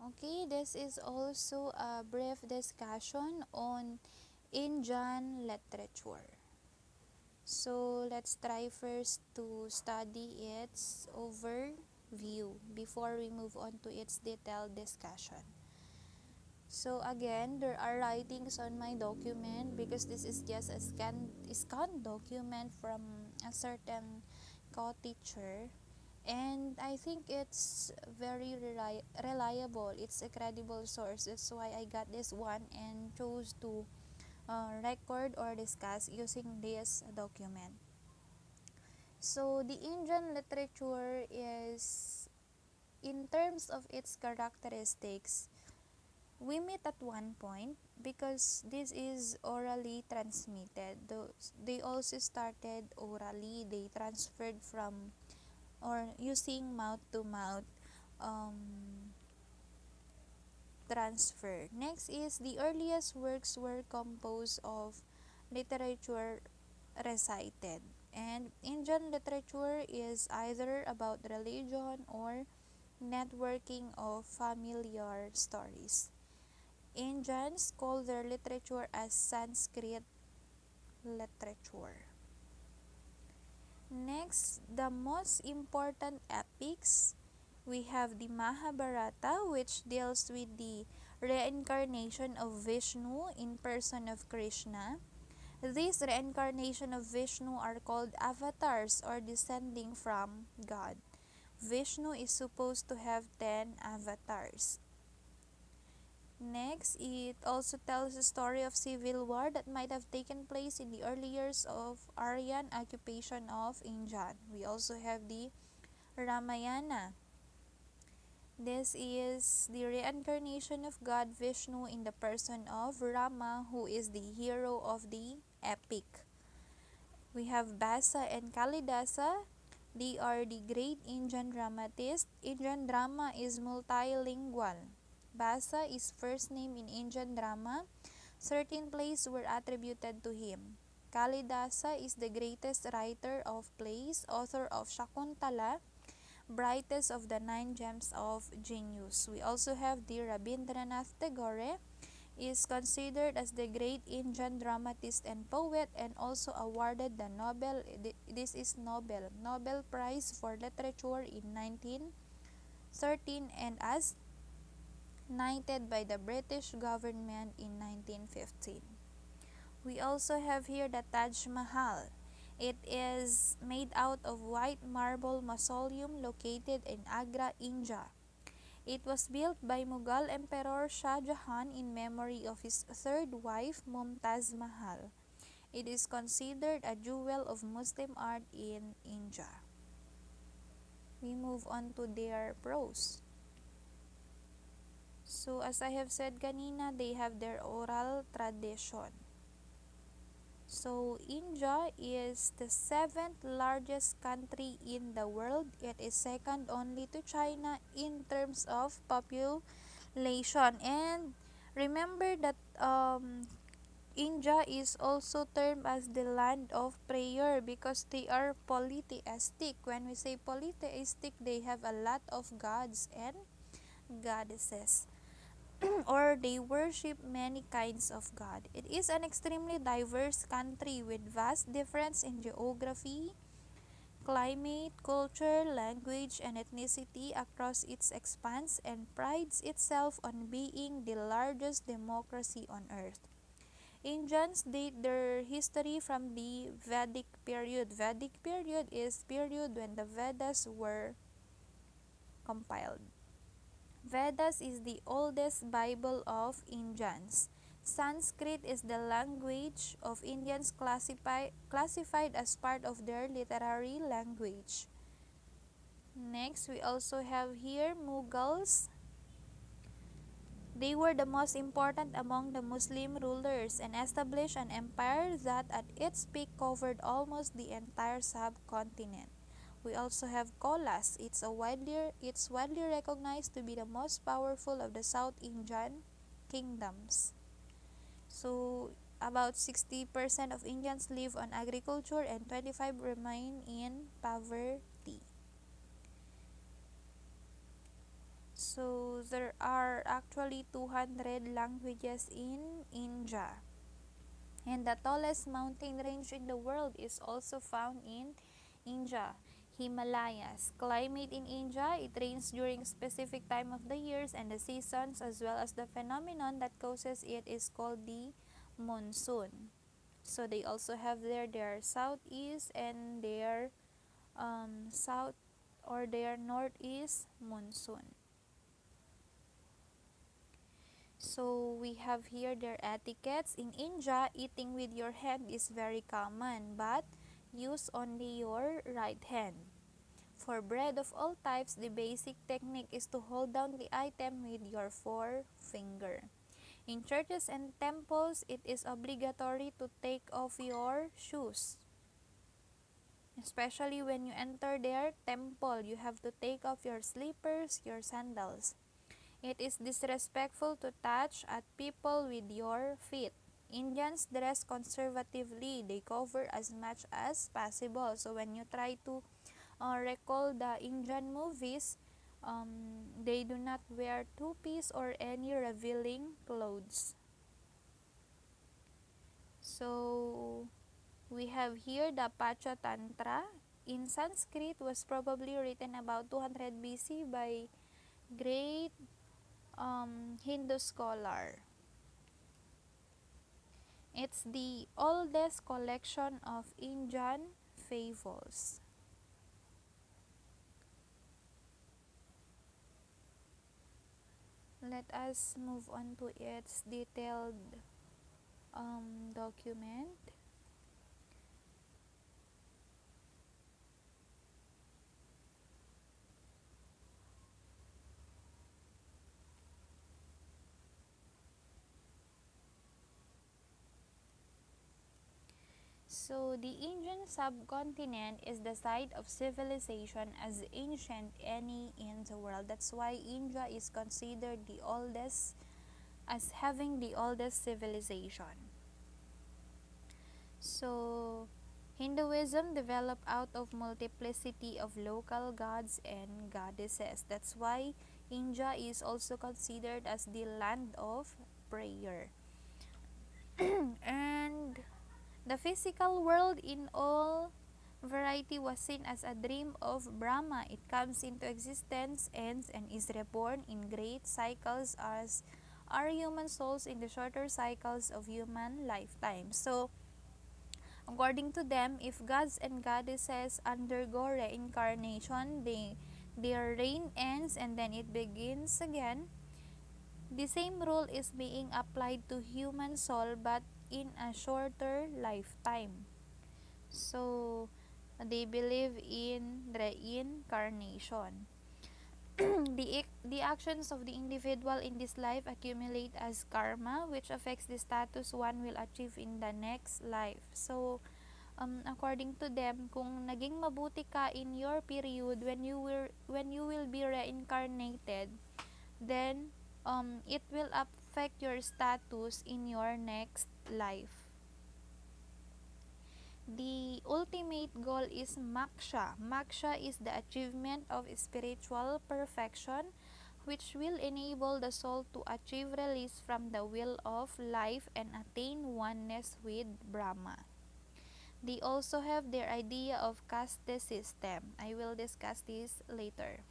Okay, this is also a brief discussion on Indian literature. So let's try first to study its overview before we move on to its detailed discussion. So again, there are writings on my document because this is just a scan document from a certain co-teacher, and I think it's very reliable. It's a credible source. That's why I got this one and chose to record or discuss using this document. So the Indian literature is, in terms of its characteristics, we meet at one point because this is orally transmitted. They also started orally. They transferred from or using mouth to mouth transfer. Next is the earliest works were composed of literature recited. And Indian literature is either about religion or networking of familiar stories. Indians call their literature as Sanskrit literature. Next, the most important epics. We have the Mahabharata, which deals with the reincarnation of Vishnu in person of Krishna. These reincarnation of Vishnu are called avatars or descending from God. Vishnu is supposed to have 10 avatars. Next, it also tells the story of civil war that might have taken place in the early years of Aryan occupation of India. We also have the Ramayana. This is the reincarnation of God Vishnu in the person of Rama, who is the hero of the epic. We have Basa and Kalidasa. They are the great Indian dramatists. Indian drama is multilingual. Basa is first name in Indian drama. Certain plays were attributed to him. Kalidasa is the greatest writer of plays, author of Shakuntala, brightest of the 9 gems of genius. We also have the Rabindranath Tagore, is considered as the great Indian dramatist and poet, and also awarded the Nobel Prize for Literature in 1913 and as knighted by the British government in 1915. We also have here the Taj Mahal. It is made out of white marble mausoleum located in Agra, India. It was built by Mughal Emperor Shah Jahan in memory of his third wife Mumtaz Mahal. It is considered a jewel of Muslim art in India. We move on to their prose. So as I have said kanina, they have their oral tradition. So India is the 7th largest country in the world. It is second only to China in terms of population. And remember that India is also termed as the land of prayer because they are polytheistic. When we say polytheistic, they have a lot of gods and goddesses. Or they worship many kinds of God. It is an extremely diverse country with vast difference in geography, climate, culture, language, and ethnicity across its expanse, and prides itself on being the largest democracy on earth. Indians date their history from the Vedic period. Vedic period is period when the Vedas were compiled. Vedas is the oldest Bible of Indians. Sanskrit is the language of Indians classified as part of their literary language. Next, we also have here Mughals. They were the most important among the Muslim rulers and established an empire that at its peak covered almost the entire subcontinent. We also have Kolas. It's widely recognized to be the most powerful of the South Indian kingdoms. So about 60% of Indians live on agriculture and 25% remain in poverty. So there are actually 200 languages in India. And the tallest mountain range in the world is also found in India, Himalayas. Climate in India, it rains during specific time of the years and the seasons, as well as the phenomenon that causes it is called the monsoon. So they also have their southeast and their south or their northeast monsoon. So we have here their etiquettes. In India, eating with your hand is very common, but use only your right hand. For bread of all types, the basic technique is to hold down the item with your forefinger. In churches and temples, it is obligatory to take off your shoes. Especially when you enter their temple, you have to take off your slippers, your sandals. It is disrespectful to touch at people with your feet. Indians dress conservatively. They cover as much as possible. So when you try to recall the Indian movies, they do not wear two-piece or any revealing clothes. So we have here the Pacha Tantra. In Sanskrit, was probably written about 200 BC by great Hindu scholar. It's the oldest collection of Indian fables. Let us move on to its detailed document. So, the Indian subcontinent is the site of civilization as ancient any in the world. That's why India is considered the oldest, as having the oldest civilization. So, Hinduism developed out of multiplicity of local gods and goddesses. That's why India is also considered as the land of prayer. And the physical world in all variety was seen as a dream of Brahma. It comes into existence, ends, and is reborn in great cycles as are human souls in the shorter cycles of human lifetime. So, according to them, if gods and goddesses undergo reincarnation, their reign ends and then it begins again. The same rule is being applied to human soul but in a shorter lifetime. So, they believe in reincarnation. The actions of the individual in this life accumulate as karma, which affects the status one will achieve in the next life. So, according to them, kung naging mabuti ka in your period, when you will be reincarnated, then it will affect your status in your next life. The ultimate goal is moksha. Moksha is the achievement of spiritual perfection, which will enable the soul to achieve release from the wheel of life and attain oneness with Brahma. They also have their idea of caste system. I will discuss this later,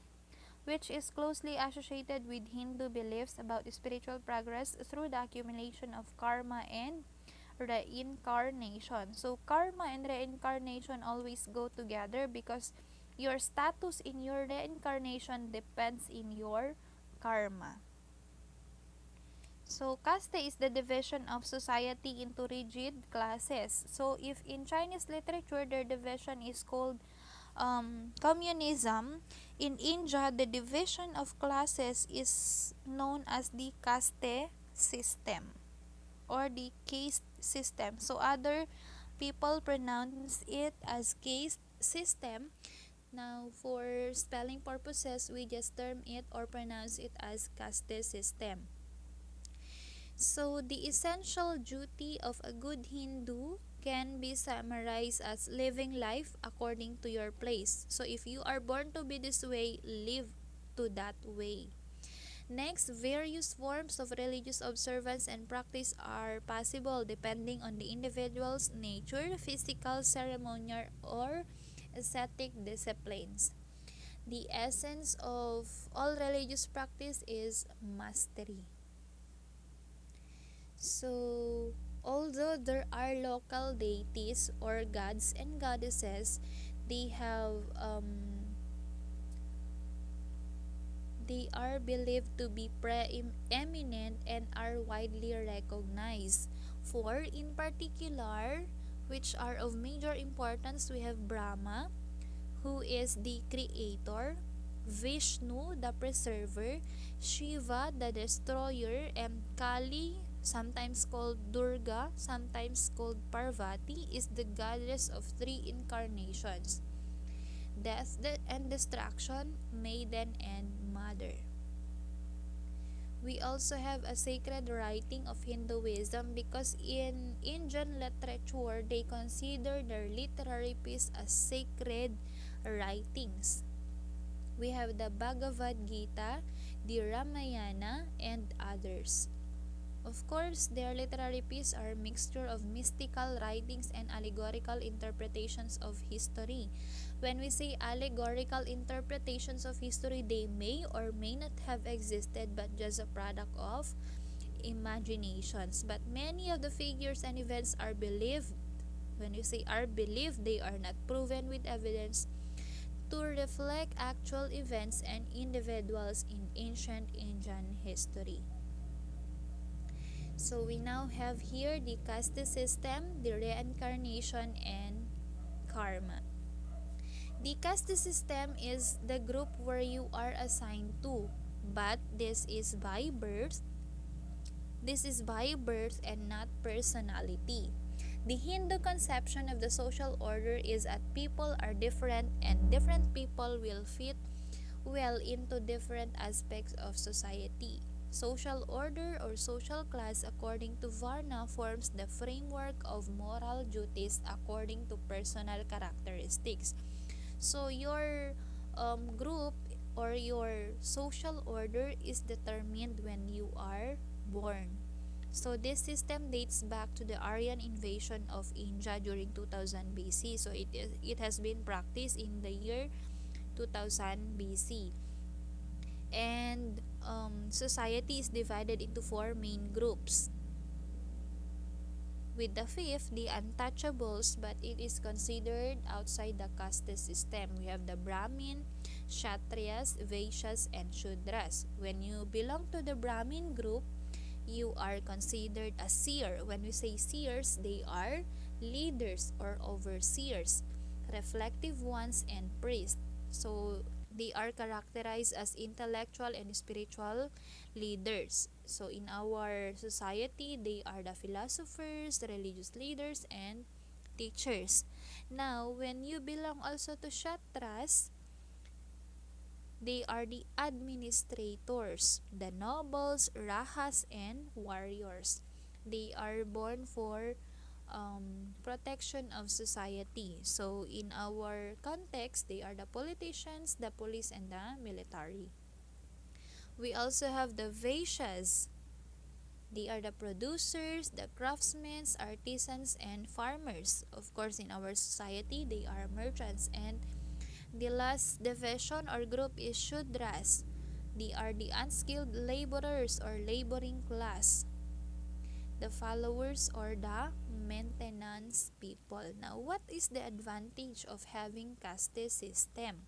which is closely associated with Hindu beliefs about spiritual progress through the accumulation of karma and reincarnation. So, karma and reincarnation always go together because your status in your reincarnation depends in your karma. So, caste is the division of society into rigid classes. So, if in Chinese literature, their division is called communism, in India, the division of classes is known as the caste system or the caste system. So, other people pronounce it as caste system. Now, for spelling purposes, we just term it or pronounce it as caste system. So, the essential duty of a good Hindu can be summarized as living life according to your place. So, if you are born to be this way, live to that way. Next, various forms of religious observance and practice are possible depending on the individual's nature, physical, ceremonial, or ascetic disciplines. The essence of all religious practice is mastery. So, although there are local deities or gods and goddesses, they have they are believed to be preeminent and are widely recognized. For, in particular, which are of major importance, we have Brahma, who is the creator, Vishnu, the preserver, Shiva, the destroyer, and Kali, sometimes called Durga, sometimes called Parvati, is the goddess of three incarnations: death and destruction, maiden, and mother. We also have a sacred writing of Hinduism because in Indian literature they consider their literary piece as sacred writings. We have the Bhagavad Gita, the Ramayana, and others. Of course, their literary pieces are a mixture of mystical writings and allegorical interpretations of history. When we say allegorical interpretations of history, they may or may not have existed but just a product of imaginations. But many of the figures and events are believed. When you say are believed, they are not proven with evidence to reflect actual events and individuals in ancient Indian history. So we now have here the caste system, the reincarnation, and karma. The caste system is the group where you are assigned to, but this is by birth. This is by birth and not personality. The Hindu conception of the social order is that people are different and different people will fit well into different aspects of society. Social order or social class according to Varna forms the framework of moral duties according to personal characteristics. So your group or your social order is determined when you are born. So this system dates back to the Aryan invasion of India during 2000 BC. So it has been practiced in the year 2000 BC. And society is divided into four main groups, with the fifth, the untouchables, but it is considered outside the caste system. We have the Brahmin, Kshatriyas, Vaishyas, and Shudras. When you belong to the Brahmin group, you are considered a seer. When we say seers, they are leaders or overseers, reflective ones, and priests. So they are characterized as intellectual and spiritual leaders. So in our society, they are the philosophers, the religious leaders, and teachers. Now, when you belong also to Kshatras, they are the administrators, the nobles, rahas, and warriors. They are born for protection of society. So in our context, they are the politicians, the police, and the military. We also have the Vaishyas. They are the producers, the craftsmen, artisans, and farmers. Of course, in our society, they are merchants. And the last division or group is Shudras. They are the unskilled laborers or laboring class, the followers or the maintenance people. Now, what is the advantage of having caste system?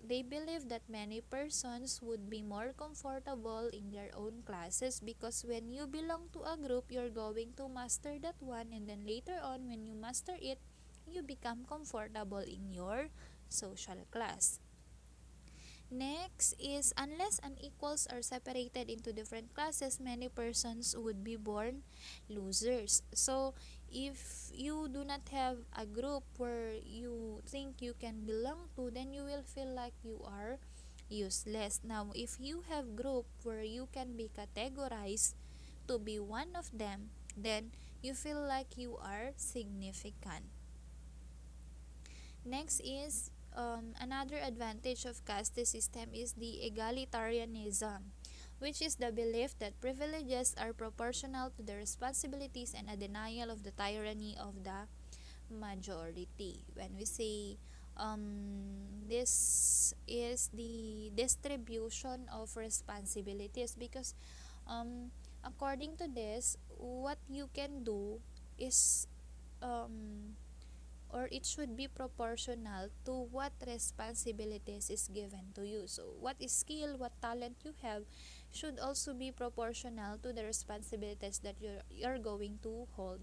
They believe that many persons would be more comfortable in their own classes because when you belong to a group, you're going to master that one, and then later on, when you master it, you become comfortable in your social class. Next is, unless unequals are separated into different classes, many persons would be born losers. So, if you do not have a group where you think you can belong to, then you will feel like you are useless. Now, if you have group where you can be categorized to be one of them, then you feel like you are significant. Next is another advantage of caste system is the egalitarianism, which is the belief that privileges are proportional to the responsibilities and a denial of the tyranny of the majority. When we say this is the distribution of responsibilities, because according to this, what you can do is or it should be proportional to what responsibilities is given to you. So what is skill, what talent you have should also be proportional to the responsibilities that you're going to hold.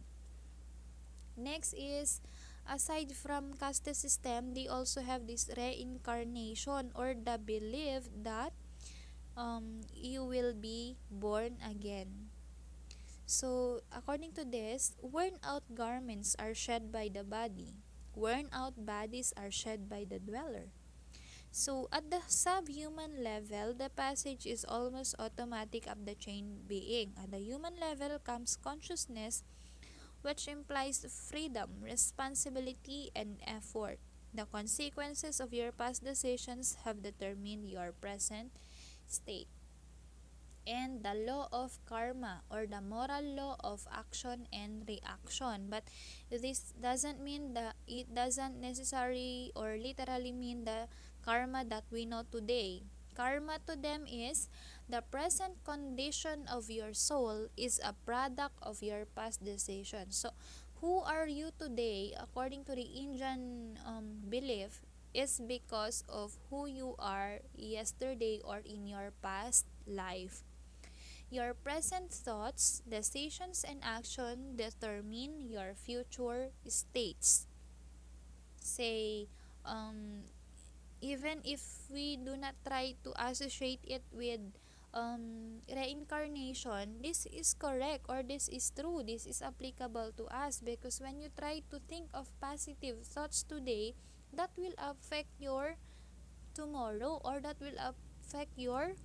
Next is, aside from caste system, they also have this reincarnation, or the belief that you will be born again. So, according to this, worn out garments are shed by the body. Worn out bodies are shed by the dweller. So, at the subhuman level, the passage is almost automatic of the chained being. At the human level comes consciousness, which implies freedom, responsibility, and effort. The consequences of your past decisions have determined your present state. And the law of karma, or the moral law of action and reaction. But this doesn't mean that it doesn't necessarily or literally mean the karma that we know today. Karma to them is the present condition of your soul is a product of your past decisions. So who are you today, according to the Indian belief, is because of who you are yesterday or in your past life. Your present thoughts, decisions, and action determine your future states. Say, even if we do not try to associate it with reincarnation, this is correct, or this is true, this is applicable to us, because when you try to think of positive thoughts today, that will affect your tomorrow, or that will affect your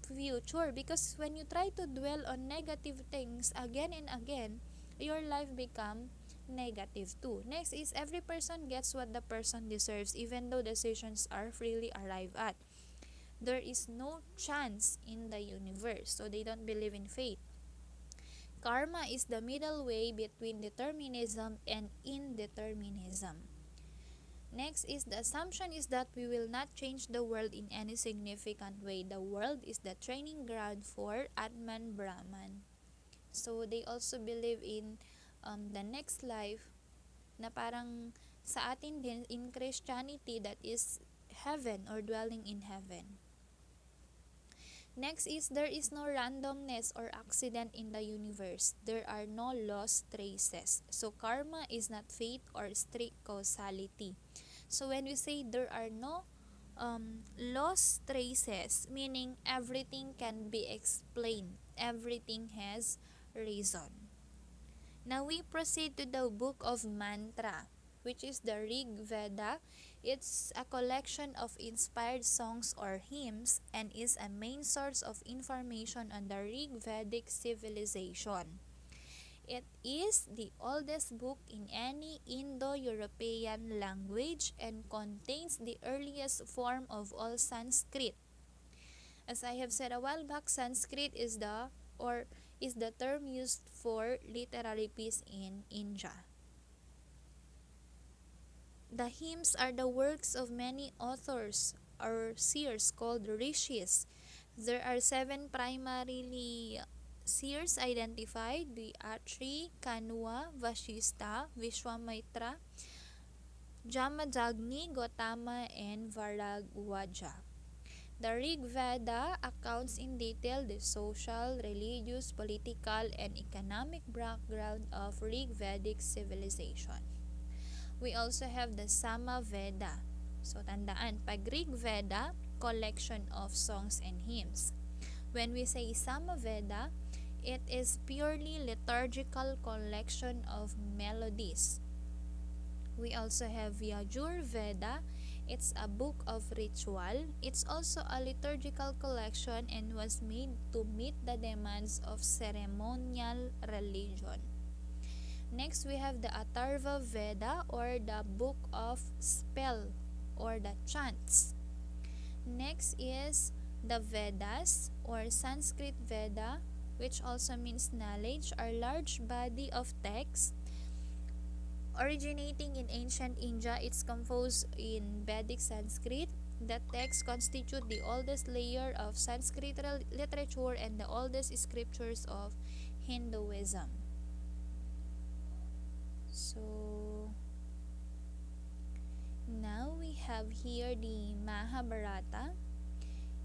future, because when you try to dwell on negative things again and again, your life become negative too. Next is, every person gets what the person deserves, even though decisions are freely arrived at. There is no chance in the universe, so they don't believe in fate. Karma is the middle way between determinism and indeterminism. Next is, the assumption is that we will not change the world in any significant way. The world is the training ground for Atman Brahman. So they also believe in the next life, na parang sa atin din in Christianity, that is heaven, or dwelling in heaven. Next is, there is no randomness or accident in the universe. There are no lost traces. So karma is not fate or strict causality. So when we say there are no lost traces, meaning everything can be explained. Everything has reason. Now we proceed to the book of mantra, which is the Rig Veda. It's a collection of inspired songs or hymns, and is a main source of information on the Rig Vedic civilization. It is the oldest book in any Indo-European language and contains the earliest form of all Sanskrit. As I have said a while back, Sanskrit is the term used for literary piece in India. The hymns are the works of many authors or seers called rishis. There are 7 primarily seers identified: the Atri, Kanwa, Vashista, Vishwamitra, Jamadagni, Gotama, and Bharadwaja. The Rig Veda accounts in detail the social, religious, political, and economic background of Rig Vedic civilization. We also have the Sama Veda. So tandaan, pag Rig Veda, collection of songs and hymns. When we say Sama Veda, it is purely liturgical collection of melodies. We also have Yajur Veda. It's a book of ritual. It's also a liturgical collection and was made to meet the demands of ceremonial religion. Next, we have the Atarva Veda, or the book of spell or the chants. Next is the Vedas or Sanskrit Veda, which also means knowledge, are large body of text originating in ancient India. It's composed in Vedic Sanskrit. The text constitute the oldest layer of Sanskrit literature and the oldest scriptures of Hinduism. So now we have here the Mahabharata.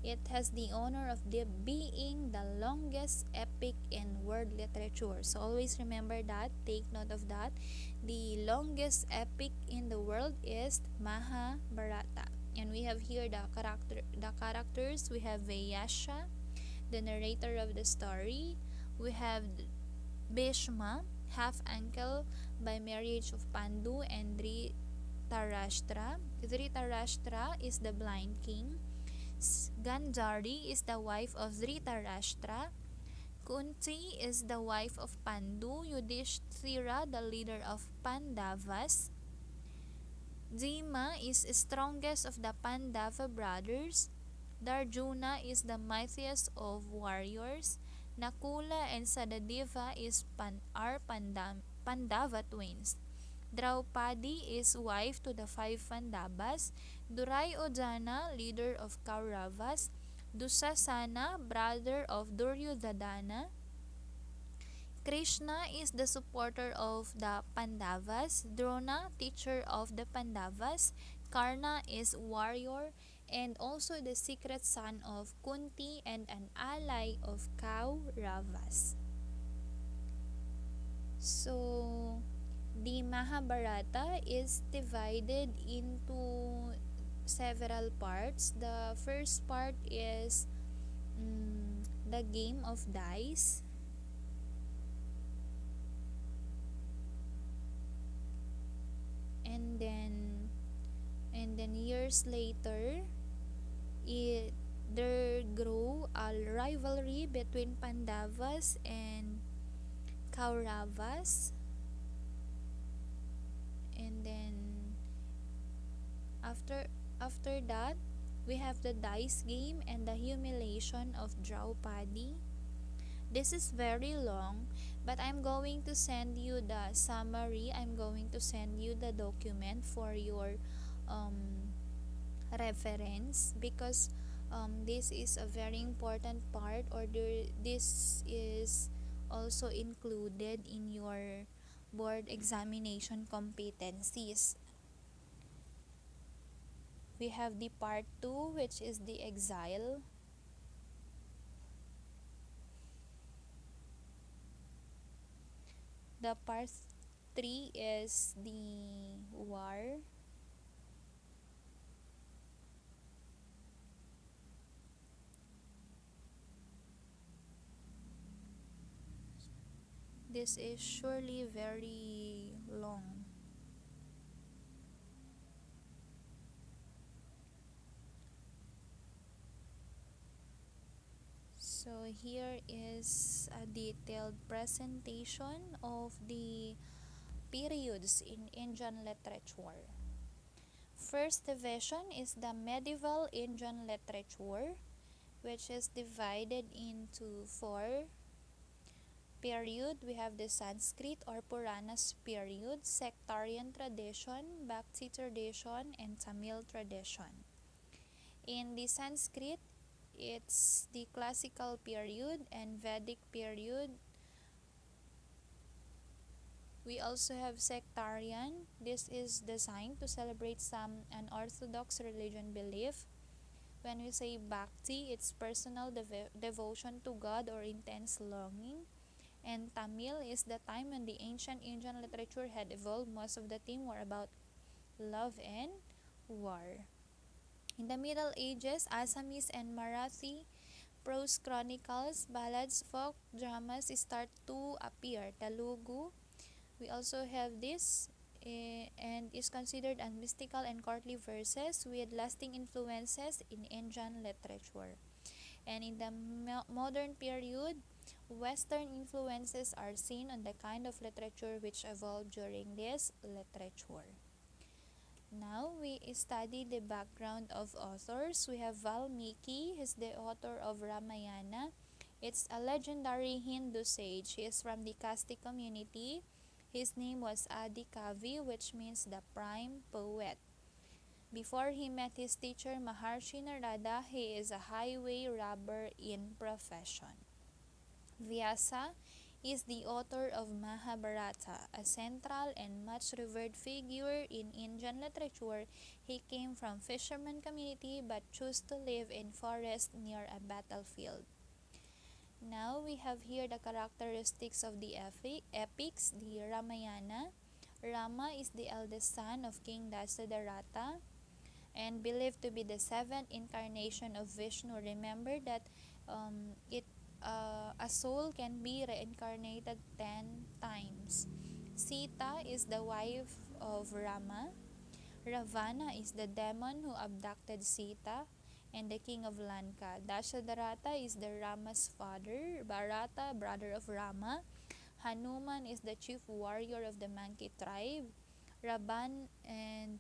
It has the honor of being the longest epic in world literature. So always remember that, take note of that. The longest epic in the world is Mahabharata. And we have here the characters. We have Vyasa, the narrator of the story. We have Bhishma, half uncle by marriage of Pandu and Dhritarashtra. Dhritarashtra is the blind king. Gandhari is the wife of Dhritarashtra. Kunti is the wife of Pandu. Yudhishthira, the leader of Pandavas. Bhima is strongest of the Pandava brothers. Darjuna is the mightiest of warriors. Nakula and Sadadeva are Pandava twins. Draupadi is wife to the 5 Pandavas. Duryodhana, leader of Kauravas. Dusasana, brother of Duryodhana. Krishna is the supporter of the Pandavas. Drona, teacher of the Pandavas. Karna is warrior and also the secret son of Kunti and an ally of Kauravas. So the Mahabharata is divided into several parts. The first part is the game of dice. And then years later, there grew a rivalry between Pandavas and Kauravas. And then after that, we have the dice game and the humiliation of Draupadi. This is very long, but I'm going to send you the summary. I'm going to send you the document for your reference, because this is a very important part, or this is also included in your board examination competencies. We have the part 2, which is the exile. The part 3 is the war. This is surely very long. So here is a detailed presentation of the periods in Indian literature. First division is the medieval Indian literature, which is divided into 4 period. We have the Sanskrit or Puranas period, sectarian tradition, Bhakti tradition, and Tamil tradition. In the Sanskrit, it's the classical period and Vedic period. We also have sectarian. This is designed to celebrate some unorthodox religion belief. When we say Bhakti, it's personal devotion to God or intense longing. And Tamil is the time when the ancient Indian literature had evolved. Most of the themes were about love and war. In the Middle Ages, Assamese and Marathi prose chronicles, ballads, folk dramas start to appear. Telugu, we also have this, and is considered as mystical and courtly verses with lasting influences in Indian literature. And in the modern period, Western influences are seen on the kind of literature which evolved during this literature. Now we study the background of authors. We have Valmiki, he's the author of Ramayana. It's a legendary Hindu sage. He is from the Caste community. His name was Adi Kavi, which means the prime poet. Before he met his teacher Maharshi Narada, he is a highway robber in profession. Vyasa is the author of Mahabharata, a central and much revered figure in Indian literature. He came from fisherman community but chose to live in forest near a battlefield. Now we have here the characteristics of the epics, the Ramayana. Rama is the eldest son of King Dasadaratha and believed to be the seventh incarnation of Vishnu. Remember that a soul can be reincarnated 10 times. Sita is the wife of Rama. Ravana is the demon who abducted Sita and the king of Lanka. Dashadarata is the Rama's father. Bharata, brother of Rama. Hanuman is the chief warrior of the monkey tribe. Raban and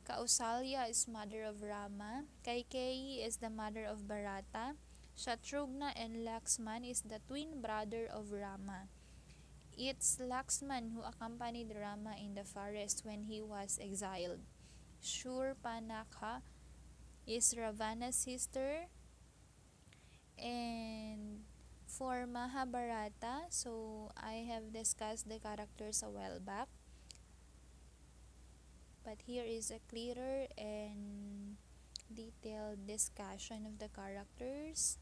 Kausalya is mother of Rama. Kaikeyi is the mother of Bharata. Shatrugna and Laxman is the twin brother of Rama. It's Laxman who accompanied Rama in the forest when he was exiled. Shurpanakha is Ravana's sister. And for Mahabharata, so I have discussed the characters a while back. But here is a clearer and detailed discussion of the characters.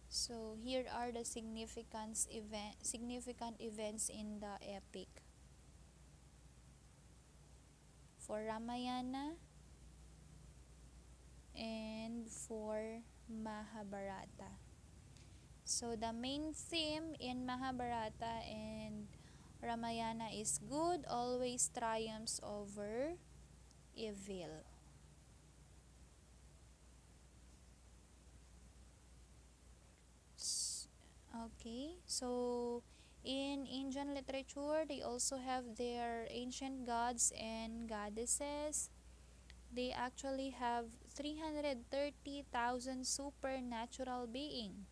So here are the significant events in the epic. For Ramayana and for Mahabharata. So the main theme in Mahabharata and Ramayana is good always triumphs over evil. Okay, so in Indian literature, they also have their ancient gods and goddesses. They actually have 330,000 supernatural beings.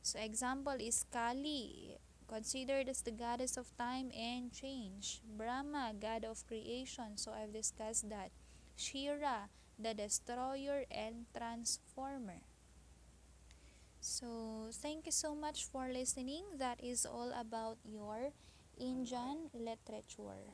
So example is Kali, considered as the goddess of time and change. Brahma, god of creation. So I've discussed that. Shira, the destroyer and transformer. So thank you so much for listening. That is all about your Indian literature.